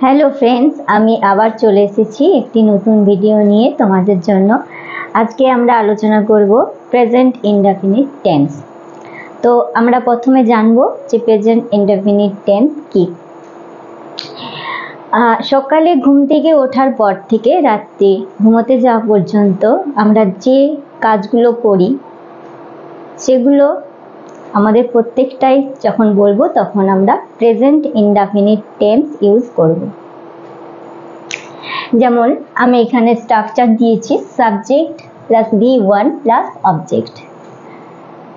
Hello friends, আমি আবার চলে এসেছি একটি নতুন ভিডিও নিয়ে তোমাদের জন্য। আজকে আমরা আলোচনা করব প্রেজেন্ট ইনডেফিনিট টেন্স। তো আমরা প্রথমে জানব যে প্রেজেন্ট ইনডেফিনিট টেন্স কি। সকালে ঘুম থেকে ওঠার পর থেকে রাত্রে ঘুমোতে যাওয়া পর্যন্ত আমরা যে কাজগুলো করি সেগুলো আমাদের প্রত্যেকটাই যখন বলবো তখন আমরা প্রেজেন্ট ইনডেফিনিট টেন্স ইউজ করব। যেমন আমি এখানে স্ট্রাকচার দিয়েছি subject plus V1 plus object.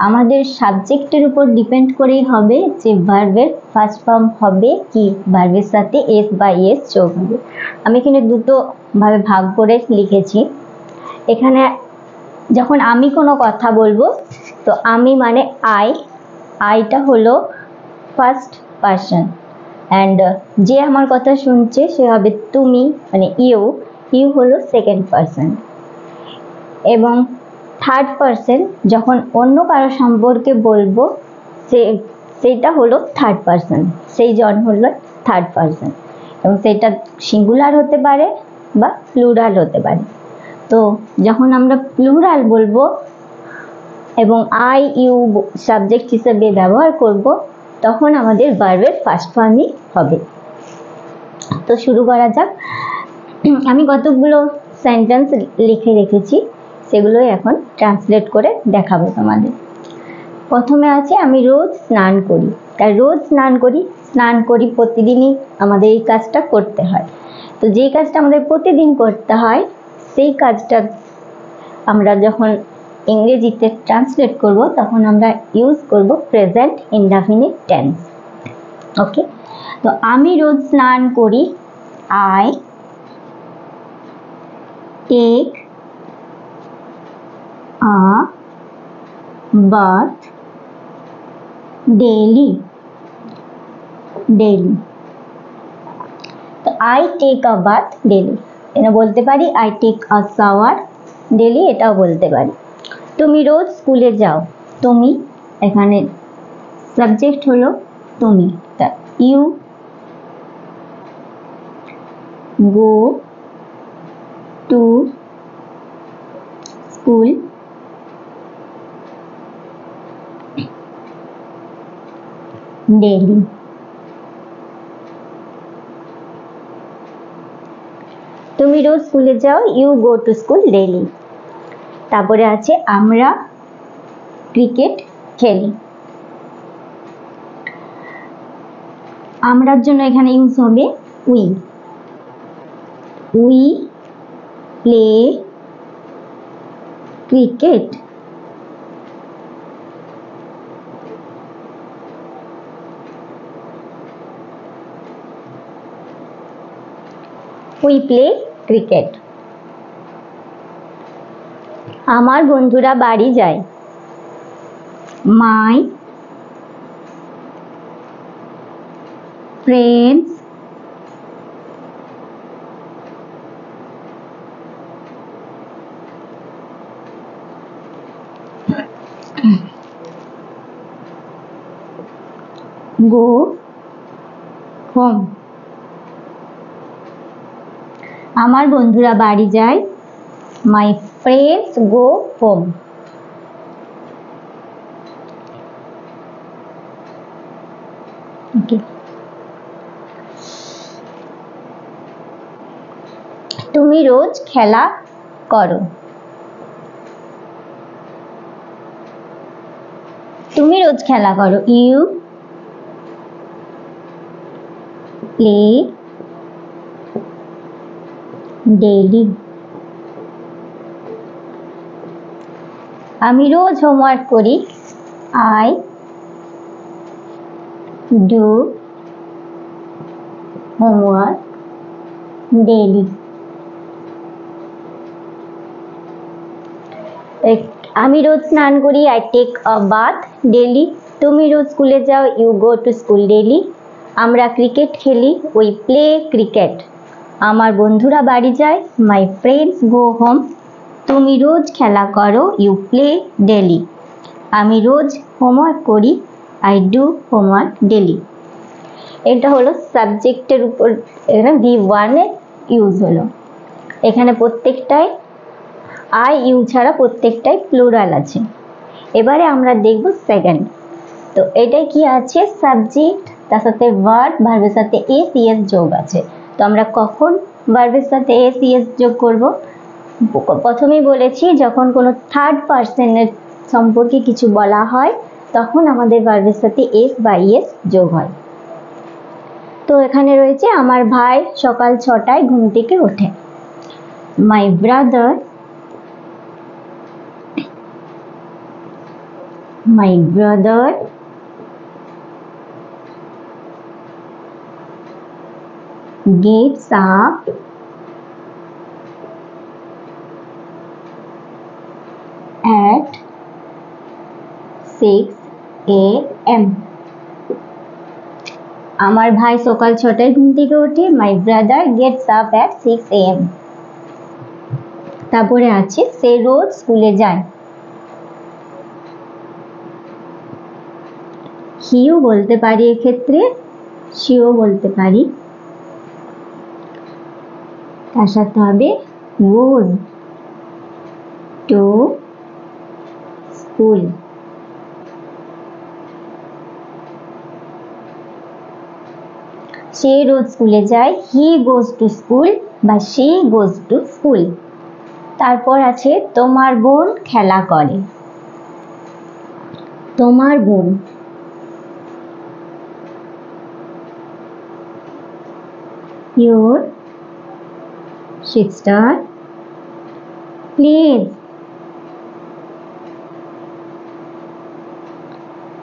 আমাদের সাবজেক্টের উপর ডিপেন্ড করেই হবে যে ভার্বের ফার্স্ট ফর্ম হবে কি, ভার্বের সাথে এস বা এস যোগ হবে। আমি এখানে দুটো ভাবে ভাগ করে লিখেছি। এখানে যখন আমি কোনো কথা বলবো তো আমি মানে আইটা হলো ফার্স্ট পারসন, অ্যান্ড যে আমার কথা শুনছে সে হবে তুমি মানে ইউ হলো সেকেন্ড পারসন, এবং থার্ড পারসন যখন অন্য কারো সম্পর্কে বলবো সেটা হলো থার্ড পারসন, সেই জন হলো থার্ড পারসন, এবং সেটা সিঙ্গুলার হতে পারে বা প্লুরাল হতে পারে। তো যখন আমরা প্লুরাল বলবো এবং আই ইউ সাবজেক্ট হিসেবে ব্যবহার করব তখন আমাদের ভার্বের ফার্স্ট ফর্মই হবে। তো শুরু করা যাক। আমি কতগুলো সেন্টেন্স লিখে রেখেছি, সেগুলোই এখন ট্রান্সলেট করে দেখাবো তোমাদের। প্রথমে আছে আমি রোজ স্নান করি। তাই রোজ স্নান করি প্রতিদিনই আমাদের এই কাজটা করতে হয়। তো যেই কাজটা আমাদের প্রতিদিন করতে হয় সেই কাজটা আমরা যখন ইংরেজিতে ট্রান্সলেট করব তখন আমরা ইউজ করব প্রেজেন্ট ইনডেফিনিট টেন্স। ওকে, তো আমি রোজ স্নান করি। I take a bath daily. তো I take a bath daily, এটা বলতে পারি I take a shower daily, এটাও বলতে পারি। তুমি রোজ স্কুলে যাও। তুমি এখানে সাবজেক্ট হলো তুমি, তা you go to school daily. তুমি রোজ স্কুলে যাও, you go to school daily. তারপরে আছে আমরা ক্রিকেট খেলি। আমরার জন্য এখানে ইউজ হবে we play cricket. We play cricket. আমার বন্ধুরা বাড়ি যায়। My friends go home. আমার বন্ধুরা বাড়ি যায়। My friends go home. তুমি রোজ খেলা করো। তুমি রোজ খেলা করো, ইউ প্লে ডেইলি। আমি রোজ হোমওয়ার্ক করি। I do homework daily. আমি রোজ স্নান করি। I take a bath daily. তুমি রোজ স্কুলে যাও, you go to school daily. আমরা ক্রিকেট খেলি, উই প্লে ক্রিকেট। আমার বন্ধুরা বাড়ি যায়, মাই ফ্রেন্ডস গো হোম। তুমি রোজ খেলা করো, ইউ প্লে ডেইলি। আমি রোজ হোমওয়ার্ক করি, আই ডু হোমওয়ার্ক ডেইলি। এটা হলো সাবজেক্টের উপর, এখানে V1 এ ইউজ হলো। এখানে প্রত্যেকটাই আই ইউ ছাড়া প্রত্যেকটাই প্লুরাল আছে। এবারে আমরা দেখব সেকেন্ড। তো এটাই কি আছে, সাবজেক্ট, তার সাথে ভার্ব, ভার্বের সাথে এস ইএস যোগ আছে। তো আমরা কখন ভার্বের সাথে এস ইএস যোগ করব? প্রথমেই বলেছি যখন কোনো থার্ড পার্সনের সম্পর্কে কিছু বলা হয় তখন আমাদের ভার্বের সাথে এস বা ইএস যোগ হয়। তো এখানে রয়েছে আমার ভাই সকাল 6টায় ঘুম থেকে ওঠে। My brother gets up at 6 AM. আমার ভাই সকাল 6টায় ঘুম থেকে ওঠে। My brother gets up at 6 AM. তারপরে আছে সে রোজ স্কুলে যায়। হিও বলতে পারি, এক্ষেত্রে শিও বলতে পারি, তার সাথে হবে goes to school। সে রোজ স্কুলে যায়, হি গোজ টু স্কুল বা শি গোজ টু স্কুল। তারপর আছে তোমার বোন খেলা করে। তোমার বোন, your sister plays।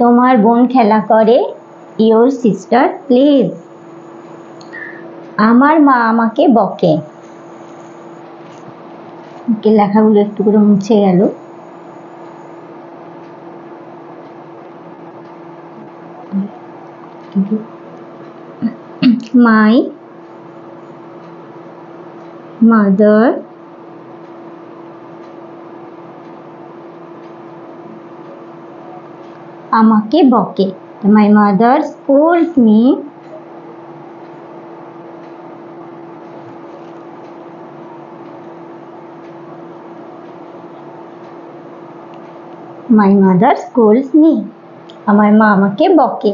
তোমার বোন খেলা করে, your sister plays। আমার মা আমাকে বকে। লেখাগুলো একটু করে মুছে গেল। মাই মাদার আমাকে বকে। My mother scolds me. My mother scolds me, আমার মা আমাকে বকে।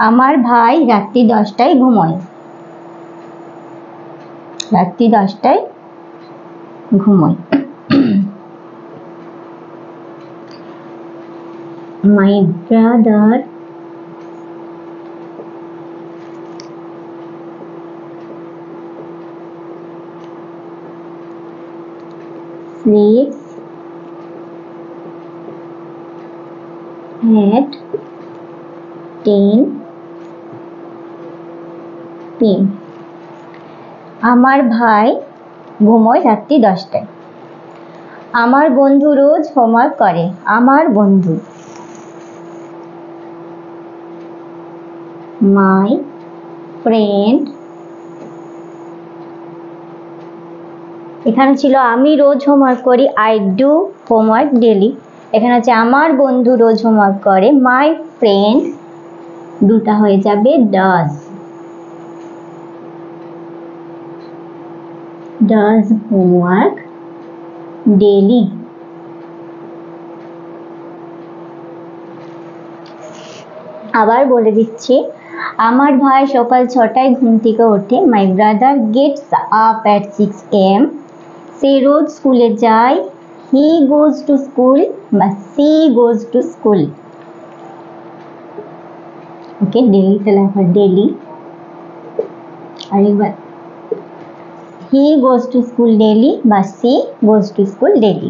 আমার ভাই রাত্রি 10টায় ঘুমোয়। রাত্রি 10টায় ঘুমোয়। My brother sleeps at 10 PM। আমার ভাই ঘুমোয় রাত্রি 10টায়। আমার বন্ধু রোজ হোমওয়ার্ক করে। আমার বন্ধু, মাই ফ্রেন্ড। এখানে ছিল আমি রোজ হোমওয়ার্ক করি, আই ডু হোমওয়ার্ক ডেলি। এখানে আছে আমার বন্ধু রোজ হোমওয়ার্ক করে, মাই ফ্রেন্ড, দুটা হয়ে যাবে does homework daily। আবার বলে দিচ্ছি, আমার ভাই সকাল 6টায় ঘুম থেকে ওঠে। My brother gets up at 6 AM। সে রোজ স্কুলে যায়, হি গোজ টু স্কুল বা she goes to school. Okay, ডেলিটা লেখা, ডেলি। আরেকবার, he goes to school daily বা she goes to school daily.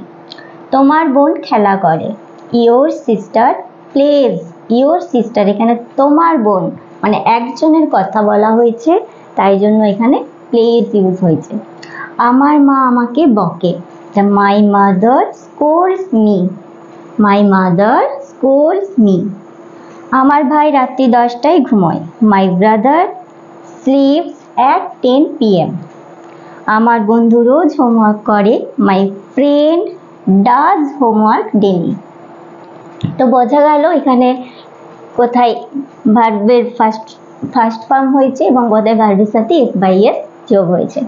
তোমার বোন খেলা করে, your sister plays. Your sister, এখানে তোমার বোন মানে একজনের কথা বলা হয়েছে, তাই জন্য এখানে প্লেজ ইউজ হয়েছে। আমার মা আমাকে বকে, my mother scolds me. My mother scolds me. আমার ভাই রাত্রি 10টায় ঘুমোয়, my brother sleeps at 10 PM। আমার বন্ধু রোজ হোমওয়ার্ক করে, my friend does homework daily. তো বোঝা গেল এখানে কোথায় ভার্বের ফার্স্ট ফার্স্ট ফর্ম হয়েছে এবং বোধহয় ভার্বের সাথে এস বাই এস যোগ হয়েছে।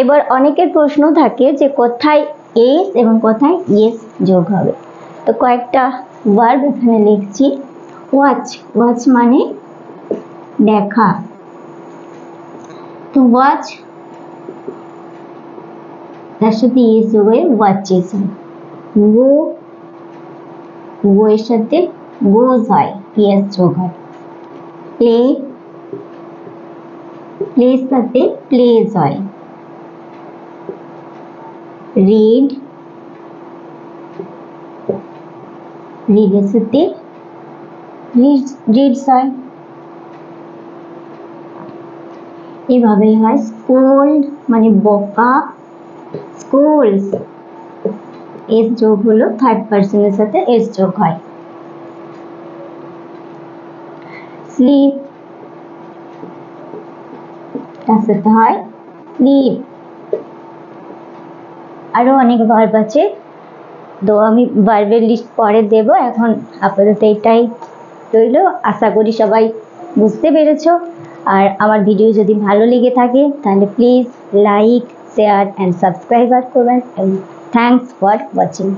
এবার অনেকের প্রশ্ন থাকে যে কোথায় এস এবং কোথায় ইয়েস যোগ হবে। তো কয়েকটা ভার্ব এখানে লিখছি। ওয়াচ, ওয়াচ মানে দেখা। তো ওয়াচ তার সাথে ইয়েস যোগ হয়ে ওয়াচেস হয়। গো, গো এর সাথে গোজ হয়, ইয়েস যোগ হয়। প্লে, প্লের সাথে প্লেজ হয়। রিড, রিডের সাথে রিডস হয়। এভাবেই হয়। স্কোল্ড মানে বকা, স্কুলস এস যোগ হলো, থার্ড পার্সনের সাথে এস যোগ হয়। স্লিপ, তার সাথে হয় স্লিপ। আরো অনেক ভার্ব আছে, তো আমি ভার্বের লিস্ট পরে দেব, এখন আপাতত এটাই রইল। আশা করি সবাই বুঝতে পেরেছো। আর আমার ভিডিও যদি ভালো লেগে থাকে তাহলে please like, share and subscribe করবেন। Thanks for watching.